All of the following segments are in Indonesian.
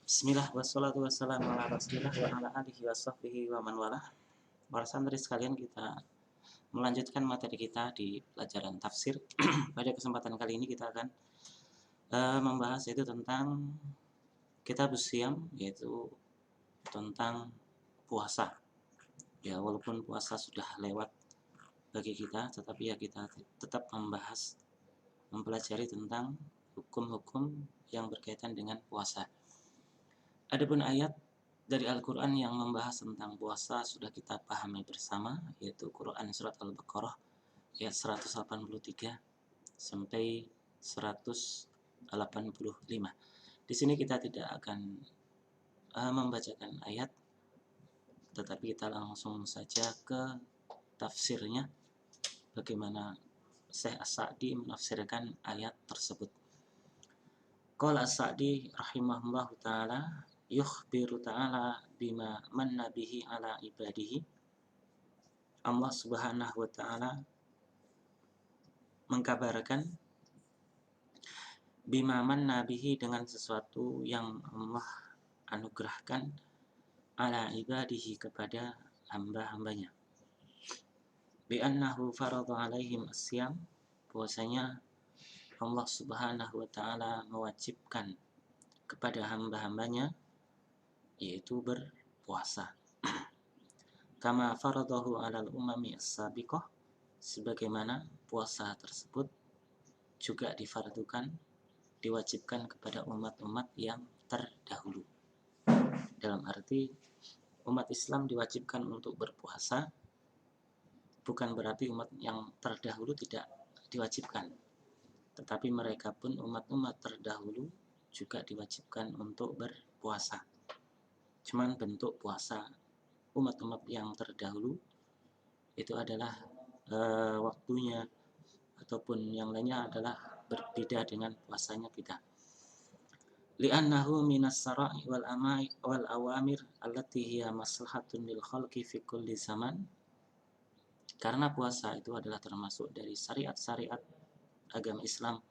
Bismillah wassalatu wassalamu ala rasulillah wa ala alihi wa sahbihi wa man walah. Para santri sekalian, kita melanjutkan materi kita di pelajaran tafsir. Pada kesempatan kali ini kita akan membahas itu tentang kitab Siyam, yaitu tentang puasa. Ya, walaupun puasa sudah lewat bagi kita, tetapi ya kita tetap mempelajari tentang hukum-hukum yang berkaitan dengan puasa. Adapun ayat dari Al-Quran yang membahas tentang puasa sudah kita pahami bersama, yaitu Quran Surat Al-Baqarah ayat 183 sampai 185. Di sini kita tidak akan membacakan ayat, tetapi kita langsung saja ke tafsirnya, bagaimana Syekh As-Sa'di menafsirkan ayat tersebut. Qala As-Sa'di rahimahullahu ta'ala, yukhbiru ta'ala bima manna bihi ala ibadihi. Allah subhanahu wa ta'ala mengkabarkan bima manna bihi, dengan sesuatu yang Allah anugerahkan, ala ibadihi, kepada hamba-hambanya. Bi annahu farada alaihim asyam, bahwasanya Allah subhanahu wa ta'ala mewajibkan kepada hamba-hambanya yaitu berpuasa. Kama faradahu alal umami as-sabiqah, sebagaimana puasa tersebut juga diwajibkan kepada umat-umat yang terdahulu. Dalam arti umat Islam diwajibkan untuk berpuasa, bukan berarti umat yang terdahulu tidak diwajibkan, tetapi mereka pun umat-umat terdahulu juga diwajibkan untuk berpuasa. Cuman bentuk puasa umat-umat yang terdahulu itu adalah waktunya ataupun yang lainnya adalah berbeda dengan puasanya kita. Li'annahu minas sara'i wal awamir allati hiya maslahatun lil khalqi fi kulli zaman. Karena puasa itu adalah termasuk dari syariat-syariat agama Islam,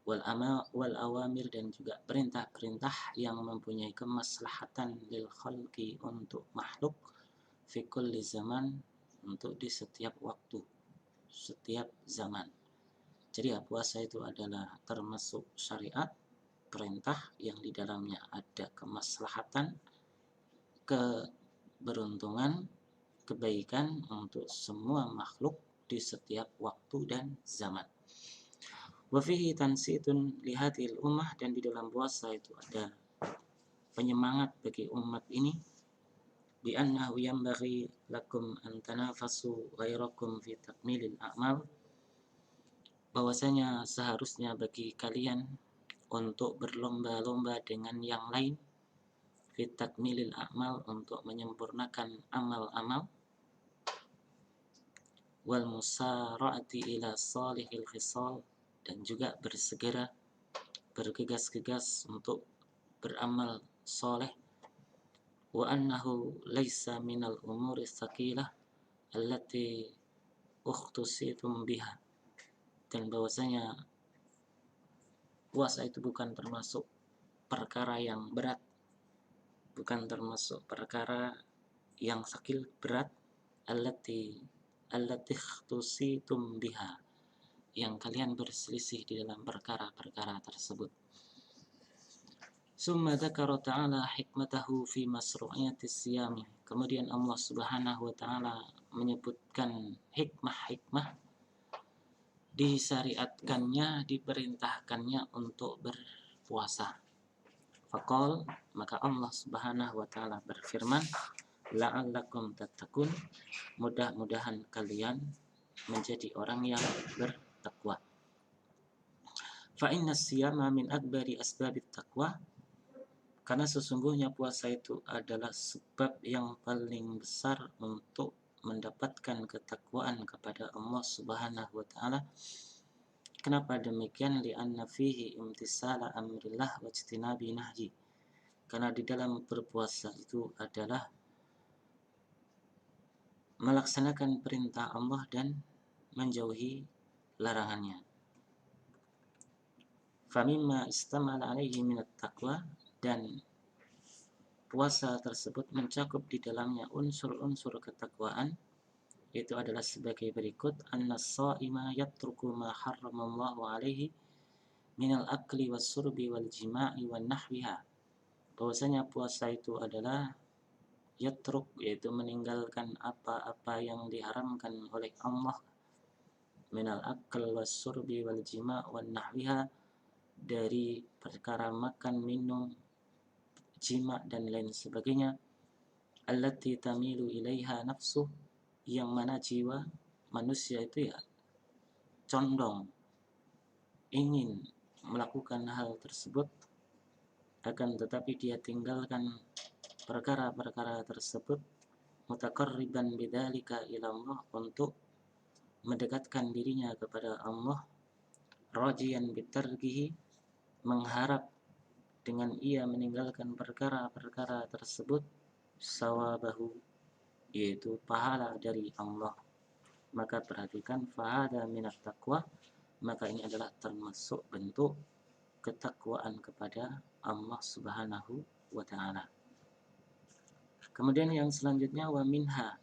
wal awamir, dan juga perintah-perintah yang mempunyai kemaslahatan lil khalqi, untuk makhluk, fi kulli zaman, untuk di setiap waktu, setiap zaman. Jadi ya, puasa itu adalah termasuk syariat, perintah yang di dalamnya ada kemaslahatan, keberuntungan, kebaikan untuk semua makhluk di setiap waktu dan zaman. Wa fihi tansitun lihadil ummah, dan di dalam puasa itu ada penyemangat bagi umat ini, bi annahu yanbaghi lakum an tanafasu ghairakum fi takmilil a'mal, bahwasanya seharusnya bagi kalian untuk berlomba-lomba dengan yang lain, fi takmilil a'mal, untuk menyempurnakan amal-amal, wal musara'ati ila salihil khisal, dan juga bersegera, bergegas-gegas untuk beramal soleh. Wa annahu laisa minal umuri tsaqilah allati ukhtusitum biha, dan bahwasanya puasa itu bukan termasuk perkara yang berat, bukan termasuk perkara yang sakil berat, allati ukhtusitum biha, yang kalian berselisih di dalam perkara-perkara tersebut. Summa dzakara ta'ala hikmatahu fi masru'iyatis siyami, kemudian Allah subhanahu wa ta'ala menyebutkan hikmah-hikmah disyariatkannya, diperintahkannya untuk berpuasa. Faqal, maka Allah subhanahu wa ta'ala berfirman, la'allakum tattaqun, mudah-mudahan kalian menjadi orang yang bertakwa. Fa inna siyama min akbari asbabit taqwa, karena sesungguhnya puasa itu adalah sebab yang paling besar untuk mendapatkan ketakwaan kepada Allah subhanahu wa ta'ala. Kenapa demikian? Li'anna fihi imtisala amrillah wa ijtinabi nahyi, karena di dalam berpuasa itu adalah melaksanakan perintah Allah dan menjauhi larangannya. Famimma istamala alaihi minat taqwa, dan puasa tersebut mencakup di dalamnya unsur-unsur ketakwaan, itu adalah sebagai berikut: annas-shaima yatruku ma harramallahu alaihi minal akli was-surbi wal jima'i wan nahwiha. Bahwasanya puasa itu adalah yatruk, yaitu meninggalkan apa-apa yang diharamkan oleh Allah, minal akl was-surbi wal jima' wan nahwiha, dari perkara makan, minum, jima' dan lain sebagainya, allati tamilu ilaiha nafsu, yang mana jiwa manusia itu ya condong ingin melakukan hal tersebut, akan tetapi dia tinggalkan perkara-perkara tersebut, mutaqarriban bidzalika ila Allah, untuk mendekatkan dirinya kepada Allah, rajiyan bitarkihi, mengharap dengan ia meninggalkan perkara-perkara tersebut, sawabahu, yaitu pahala dari Allah. Maka perhatikan, fahada minat taqwa, maka ini adalah termasuk bentuk ketakwaan kepada Allah Subhanahu wa ta'ala. Kemudian yang selanjutnya, wa minha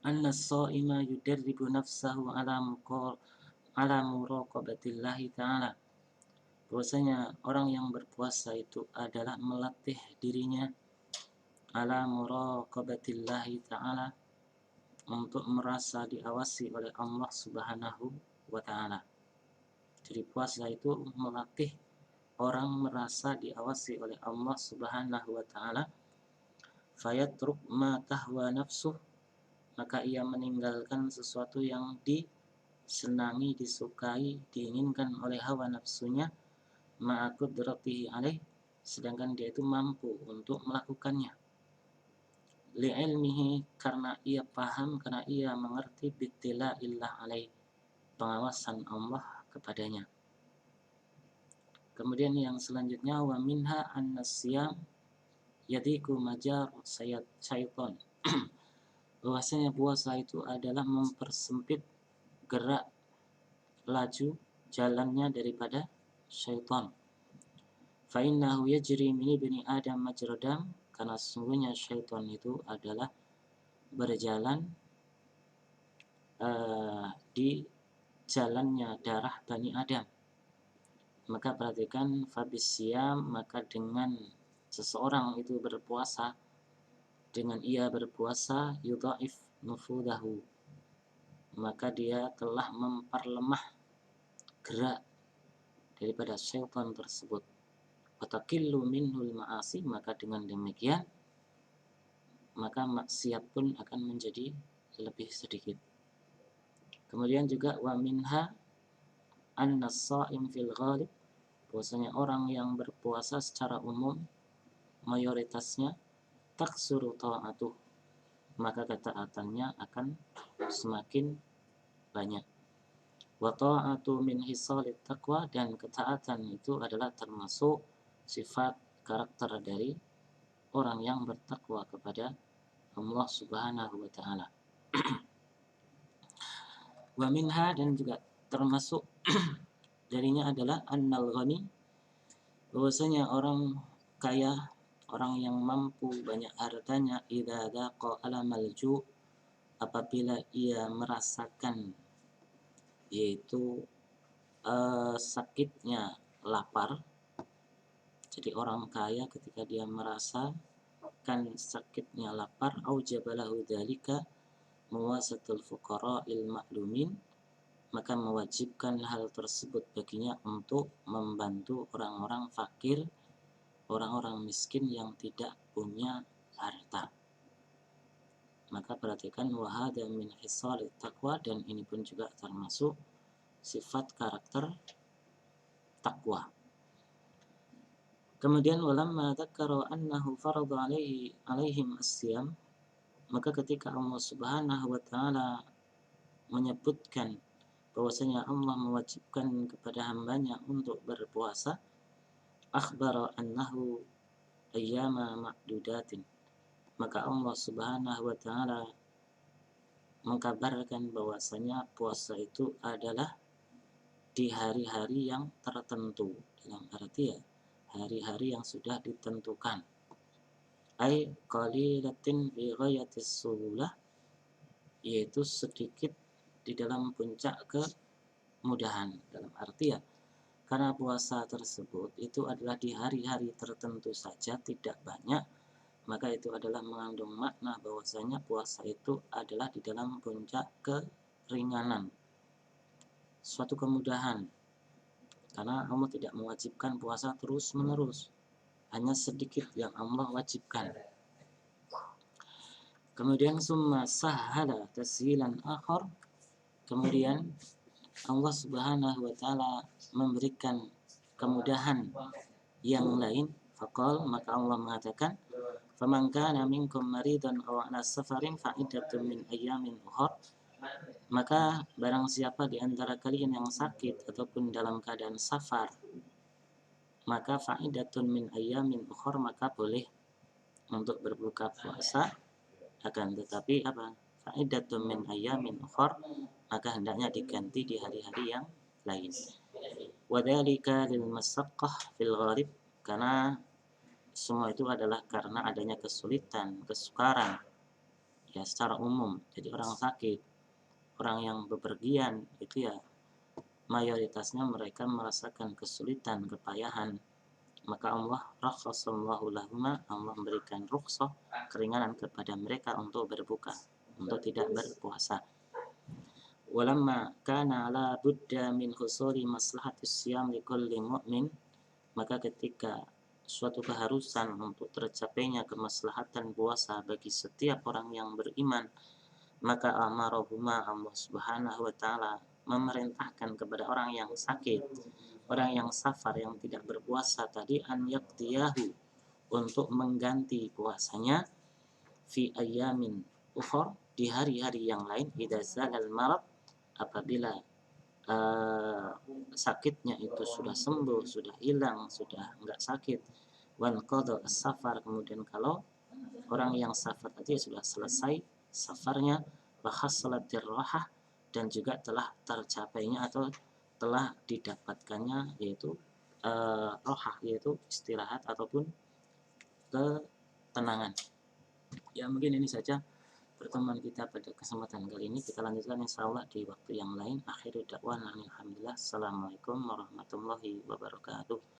anna as-shaima yudarribu nafsahu ala muraqabatillahi ta'ala. Bahwasanya orang yang berpuasa itu adalah melatih dirinya ala muraqabatillahi ta'ala, untuk merasa diawasi oleh Allah Subhanahu wa ta'ala. Jadi puasa itu melatih orang merasa diawasi oleh Allah Subhanahu wa ta'ala. Fayatruk ma tahwa nafsuh, maka ia meninggalkan sesuatu yang disenangi, disukai, diinginkan oleh hawa nafsunya, ma'akudratihi alaih, sedangkan dia itu mampu untuk melakukannya. Li'ilmihi, karena ia paham, karena ia mengerti, bittila'illah alaih, pengawasan Allah kepadanya. Kemudian yang selanjutnya, wa minha an-nasyam yadiku majar syaitan. Bahwasanya puasa itu adalah mempersempit gerak laju jalannya daripada syaitan. Fa innahu yajri min ibni adam majradam, karena sesungguhnya syaitan itu adalah berjalan di jalannya darah Bani Adam. Maka perhatikan, fabisyam, maka dengan seseorang itu berpuasa, dengan ia berpuasa, yudha'if nufudahu, maka dia telah memperlemah gerak daripada syaitan tersebut. Watakillu minhul ma'asi, maka dengan demikian maka maksiat pun akan menjadi lebih sedikit. Kemudian juga wa minha an-shaim fil ghalib, bahwasanya orang yang berpuasa secara umum, mayoritasnya, taksuru ta'atuh, maka ketaatannya akan semakin banyak. Wa ta'atu min hisalit taqwa, dan ketaatan itu adalah termasuk sifat karakter dari orang yang bertakwa kepada Allah Subhanahu wa ta'ala. Wa minha, dan juga termasuk darinya adalah annal ghani, bahwasanya orang kaya, orang yang mampu banyak hartanya, idza daqa alamal ju', apabila ia merasakan, yaitu sakitnya lapar. Jadi orang kaya ketika dia merasakan sakitnya lapar, aujabalahu dzalika muwasatul fuqara'il ma'lumin, maka mewajibkan hal tersebut baginya untuk membantu orang-orang fakir, orang-orang miskin yang tidak punya harta. Maka perhatikan, wahada min hisalit taqwa, dan ini pun juga termasuk sifat karakter takwa. Kemudian walamma dzakara annahu farada alaihim as-siyam, maka ketika Allah Subhanahu wa ta'ala menyebutkan bahwasanya Allah mewajibkan kepada hambanya untuk berpuasa, akhbara annahu ayyama ma'dudatin, maka Allah Subhanahu wa ta'ala mengkabarkan bahwasanya puasa itu adalah di hari-hari yang tertentu, dalam arti ya hari-hari yang sudah ditentukan. Ai qalilatin bi ghayatis sulah, yaitu sedikit di dalam puncak kemudahan. Dalam arti ya, karena puasa tersebut itu adalah di hari-hari tertentu saja, tidak banyak, maka itu adalah mengandung makna bahwasanya puasa itu adalah di dalam puncak keringanan, suatu kemudahan. Karena Allah tidak mewajibkan puasa terus-menerus, hanya sedikit yang Allah wajibkan. Kemudian summa sahhala tashilan akhar, kemudian Allah Subhanahu wa taala memberikan kemudahan yang lain. Faqal, maka Allah mengatakan, faman kana minkum maridan aw ala safarin fa iddatun min ayyamin ukhra, maka barang siapa di antara kalian yang sakit ataupun dalam keadaan safar, maka fa'idatun min ayyamin ukhra, maka boleh untuk berbuka puasa, akan tetapi apa? Fa'idatun min ayyamin ukhra, maka hendaknya diganti di hari-hari yang lain. Wadzalika lil masyaqqah fil gharib, karena semua itu adalah karena adanya kesulitan, kesukaran ya secara umum. Jadi orang sakit, orang yang bepergian itu ya mayoritasnya mereka merasakan kesulitan, kepayahan. Maka Allah rakhasallahu lahuma, Allah memberikan rukhsah, keringanan kepada mereka untuk berbuka, untuk tidak berpuasa. Walamma kana la budda min husuli maslahatis siyam likulli mu'min, maka ketika suatu keharusan untuk tercapainya kemaslahatan puasa bagi setiap orang yang beriman, maka amarahuma, Allah Subhanahu wa taala memerintahkan kepada orang yang sakit, orang yang safar, yang tidak berpuasa tadi, an yaqdiyahu, untuk mengganti puasanya, fi ayyamin ukhra, di hari-hari yang lain, idza zalal marad, apabila sakitnya itu sudah sembuh, sudah hilang, sudah enggak sakit. Wan qada as-safar, kemudian kalau orang yang safar tadi sudah selesai safarnya, wa hassalatir rahah, dan juga telah tercapainya atau telah didapatkannya yaitu rohah, yaitu istirahat ataupun ketenangan. Ya mungkin ini saja pertemuan kita pada kesempatan kali ini. Kita lanjutkan insyaallah di waktu yang lain. Akhiru da'wana alhamdulillah. Assalamualaikum warahmatullahi wabarakatuh.